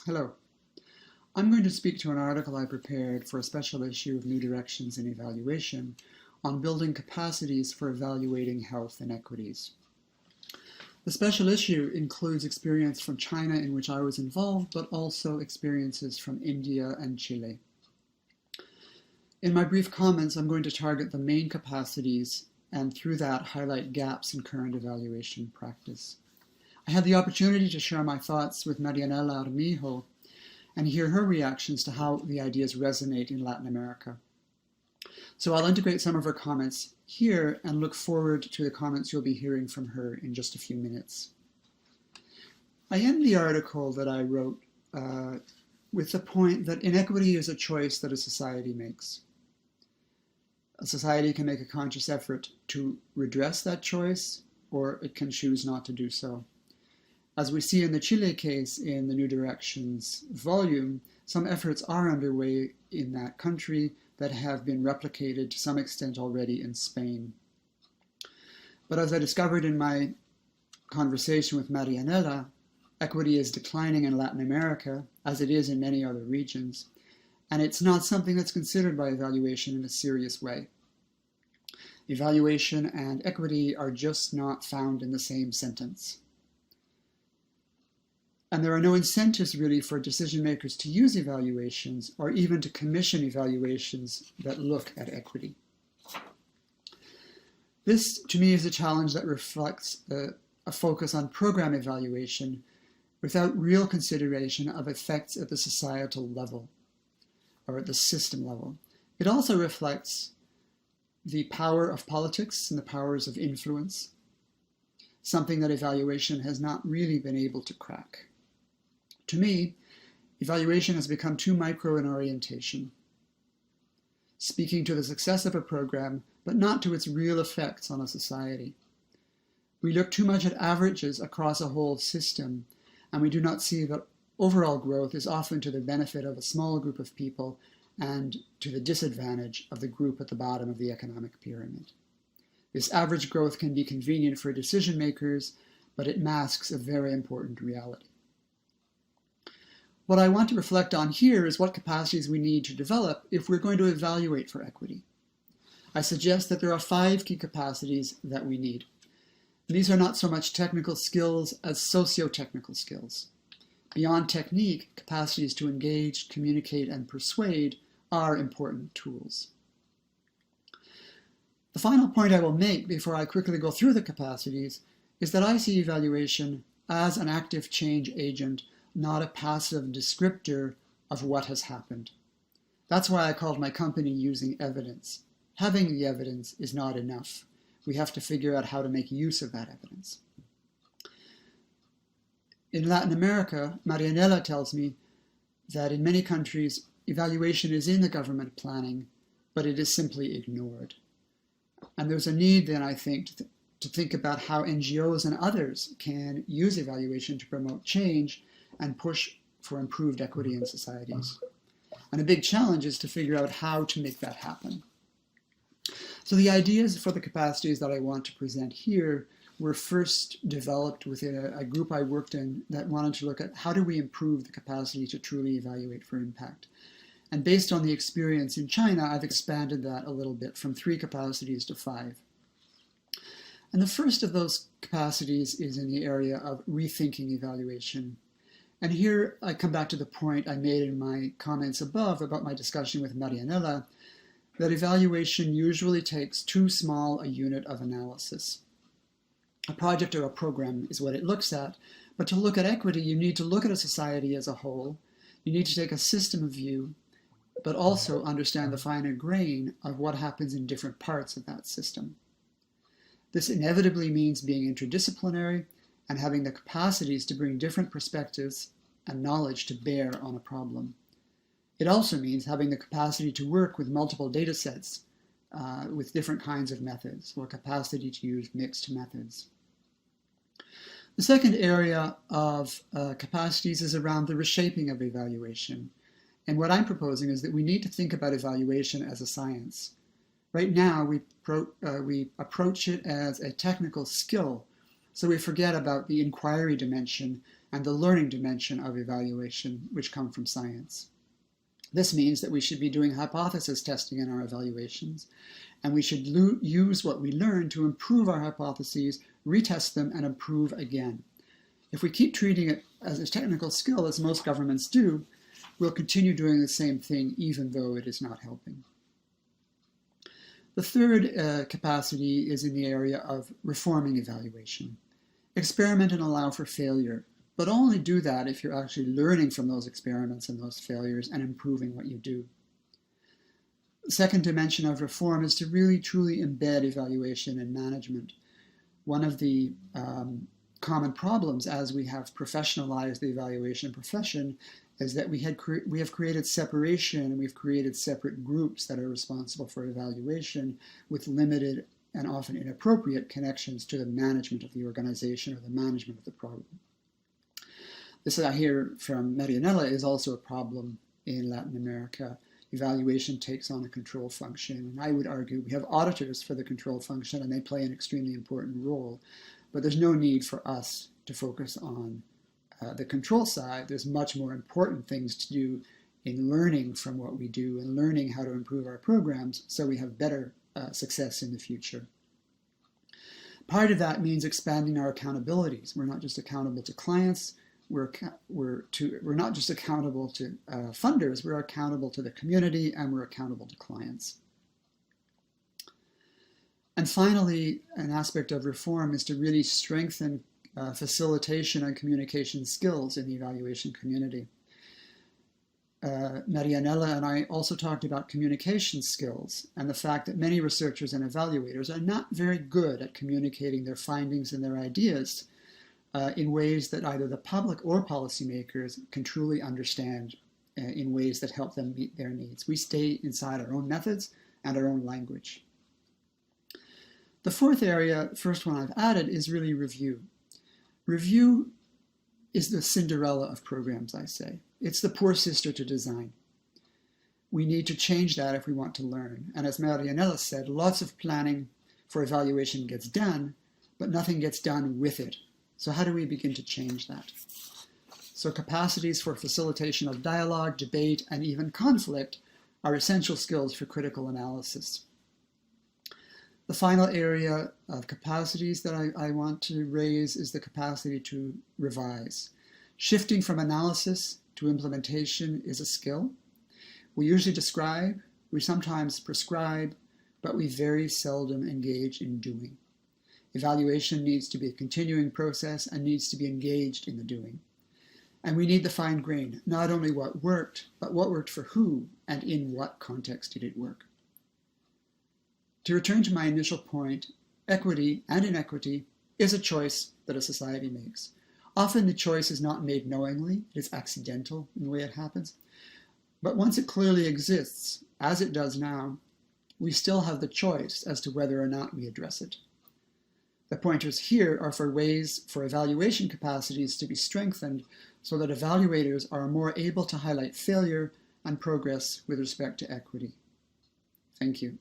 Hello. I'm going to speak to an article I prepared for a special issue of New Directions in Evaluation on building capacities for evaluating health inequities. The special issue includes experience from China in which I was involved, but also experiences from India and Chile. In my brief comments, I'm going to target the main capacities and through that highlight gaps in current evaluation practice. I had the opportunity to share my thoughts with Marianela Armijo and hear her reactions to how the ideas resonate in Latin America. So I'll integrate some of her comments here and look forward to the comments you'll be hearing from her in just a few minutes. I end the article that I wrote with the point that inequity is a choice that a society makes. A society can make a conscious effort to redress that choice, or it can choose not to do so. As we see in the Chile case in the New Directions volume, some efforts are underway in that country that have been replicated to some extent already in Spain. But as I discovered in my conversation with Marianela, equity is declining in Latin America, as it is in many other regions, and it's not something that's considered by evaluation in a serious way. Evaluation and equity are just not found in the same sentence. And there are no incentives really for decision makers to use evaluations or even to commission evaluations that look at equity. This, to me, is a challenge that reflects a focus on program evaluation without real consideration of effects at the societal level or at the system level. It also reflects the power of politics and the powers of influence, something that evaluation has not really been able to crack. To me, evaluation has become too micro in orientation, speaking to the success of a program, but not to its real effects on a society. We look too much at averages across a whole system, and we do not see that overall growth is often to the benefit of a small group of people and to the disadvantage of the group at the bottom of the economic pyramid. This average growth can be convenient for decision makers, but it masks a very important reality. What I want to reflect on here is what capacities we need to develop if we're going to evaluate for equity. I suggest that there are 5 key capacities that we need. These are not so much technical skills as socio-technical skills. Beyond technique, capacities to engage, communicate, and persuade are important tools. The final point I will make before I quickly go through the capacities is that I see evaluation as an active change agent, not a passive descriptor of what has happened. That's why I called my company Using Evidence. Having the evidence is not enough. We have to figure out how to make use of that evidence. In Latin America, Marianela tells me that in many countries, evaluation is in the government planning, but it is simply ignored. And there's a need then, I think, to think about how NGOs and others can use evaluation to promote change and push for improved equity in societies. And a big challenge is to figure out how to make that happen. So the ideas for the capacities that I want to present here were first developed within a group I worked in that wanted to look at how do we improve the capacity to truly evaluate for impact. And based on the experience in China, I've expanded that a little bit from 3 capacities to 5. And the first of those capacities is in the area of rethinking evaluation. And here I come back to the point I made in my comments above about my discussion with Marianela, that evaluation usually takes too small a unit of analysis. A project or a program is what it looks at, but to look at equity, you need to look at a society as a whole. You need to take a system view, but also understand the finer grain of what happens in different parts of that system. This inevitably means being interdisciplinary and having the capacities to bring different perspectives and knowledge to bear on a problem. It also means having the capacity to work with multiple data sets with different kinds of methods, or capacity to use mixed methods. The second area of capacities is around the reshaping of evaluation. And what I'm proposing is that we need to think about evaluation as a science. Right now, we approach it as a technical skill, so we forget about the inquiry dimension and the learning dimension of evaluation, which come from science. This means that we should be doing hypothesis testing in our evaluations, and we should use what we learn to improve our hypotheses, retest them, and improve again. If we keep treating it as a technical skill, as most governments do, we'll continue doing the same thing even though it is not helping. The third capacity is in the area of reforming evaluation. Experiment and allow for failure, but only do that if you're actually learning from those experiments and those failures and improving what you do. The second dimension of reform is to really truly embed evaluation in management. One of the common problems as we have professionalized the evaluation profession is that we have created separation, and we've created separate groups that are responsible for evaluation with limited and often inappropriate connections to the management of the organization or the management of the problem. This, I hear from Marianela, is also a problem in Latin America. Evaluation takes on a control function, and I would argue we have auditors for the control function, and they play an extremely important role, but there's no need for us to focus on the control side. There's much more important things to do in learning from what we do and learning how to improve our programs so we have better success in the future. Part of that means expanding our accountabilities. We're not just accountable to clients, we're not just accountable to funders, we're accountable to the community, and we're accountable to clients. And finally, an aspect of reform is to really strengthen facilitation and communication skills in the evaluation community. Marianela and I also talked about communication skills and the fact that many researchers and evaluators are not very good at communicating their findings and their ideas in ways that either the public or policymakers can truly understand in ways that help them meet their needs. We stay inside our own methods and our own language. The fourth area, first one I've added, is really review. Review is the Cinderella of programs, I say. It's the poor sister to design. We need to change that if we want to learn. And as Marianela said, lots of planning for evaluation gets done, but nothing gets done with it. So how do we begin to change that? So capacities for facilitation of dialogue, debate, and even conflict are essential skills for critical analysis. The final area of capacities that I want to raise is the capacity to revise. Shifting from analysis to implementation is a skill. We usually describe, we sometimes prescribe, but we very seldom engage in doing. Evaluation needs to be a continuing process and needs to be engaged in the doing. And we need the fine grain, not only what worked, but what worked for who and in what context did it work. To return to my initial point, equity and inequity is a choice that a society makes. Often the choice is not made knowingly, it is accidental in the way it happens. But once it clearly exists, as it does now, we still have the choice as to whether or not we address it. The pointers here are for ways for evaluation capacities to be strengthened so that evaluators are more able to highlight failure and progress with respect to equity. Thank you.